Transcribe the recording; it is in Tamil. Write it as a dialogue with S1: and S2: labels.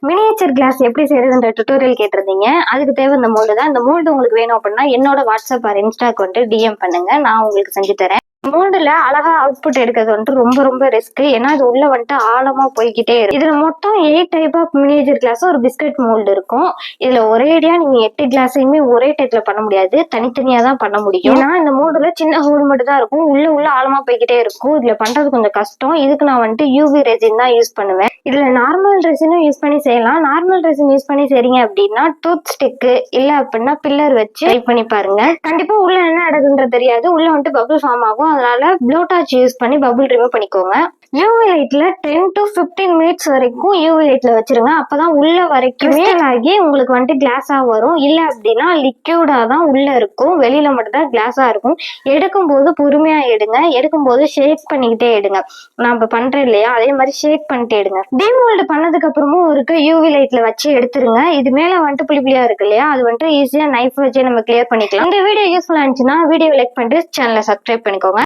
S1: மினியேச்சர் கிளாஸ் எப்படி செய்யறதுன்ற டுட்டோரியல் கேட்டிருந்தீங்க. அதுக்கு தேவை இந்த மோல்டு தான். இந்த மோல்டு உங்களுக்கு வேணும் அப்படின்னா என்னோட வாட்ஸ்அப் ஆர் இன்ஸ்டாக்கு வந்துட்டு டிஎம் பண்ணுங்க, நான் உங்களுக்கு செஞ்சு தரேன். மோல்டுல அழகா அவுட்புட் எடுக்கிறது வந்துட்டு ரொம்ப ரிஸ்க். ஏன்னா இது உள்ள வந்துட்டு ஆழமா போய்கிட்டே இருக்கு. இதுல மொத்தம் 8 டைப் ஆஃப் மினியேச்சர் கிளாஸ் ஒரு பிஸ்கட் மோல்டு இருக்கும். இதுல ஒரேடியா நீங்க 8 கிளாஸையுமே ஒரே டைப்ல பண்ண முடியாது, தனித்தனியா தான் பண்ண முடியும். ஏன்னா இந்த மோல்டுல சின்ன ஹோல் மட்டும் தான் இருக்கும், உள்ள ஆழமா போய்கிட்டே இருக்கும். இதுல பண்றது கொஞ்சம் கஷ்டம். இதுக்கு நான் வந்துட்டு யூவி ரெசின் தான் யூஸ் பண்ணுவேன். இதுல நார்மல் ரெசினும் யூஸ் பண்ணி செய்யலாம். நார்மல் ரெசின் யூஸ் பண்ணி செய்றீங்க அப்படின்னா டூத் ஸ்டிக் இல்ல அப்படின்னா பில்லர் வச்சு ட்ரை பண்ணி பாருங்க. கண்டிப்பா உள்ள என்ன நடக்குதுன்றது தெரியாது. உள்ள வந்துட்டு பபிள் ஃபார்ம் ஆகும். அதனால ப்ளோடார்ச் யூஸ் பண்ணி பபிள் ரிமூவ் பண்ணிக்கோங்க. யூவி லைட்ல 10 to 15 மினிட்ஸ் வரைக்கும் யூவி லைட்ல வச்சிருங்க. அப்பதான் உள்ள வரைக்கும் ஆகி உங்களுக்கு வந்துட்டு கிளாஸா வரும். இல்ல அப்படின்னா லிக்யூடா தான் உள்ள இருக்கும், வெளியில மட்டும் தான் கிளாஸா இருக்கும். எடுக்கும் போது பொறுமையா எடுங்க. எடுக்கும் போது ஷேக் பண்ணிக்கிட்டே எடுங்க. நான் இப்ப பண்றேன் இல்லையா, அதே மாதிரி ஷேக் பண்ணிட்டே எடுங்க. டிமோல்டு பண்ணதுக்கு அப்புறமும் இருக்க யூவி லைட்ல வச்சு எடுத்துருங்க. இது மேல வந்துட்டு புளியா இருக்கு இல்லையா, அது வந்துட்டு ஈஸியா நைஃப் வச்சு நம்ம கிளியர் பண்ணிக்கலாம். இந்த வீடியோ யூஸ்ஃபுல்லா இருந்துச்சுன்னா வீடியோ லைக் பண்ணிட்டு சேனலை சப்ஸ்கிரைப் பண்ணிக்கோங்க.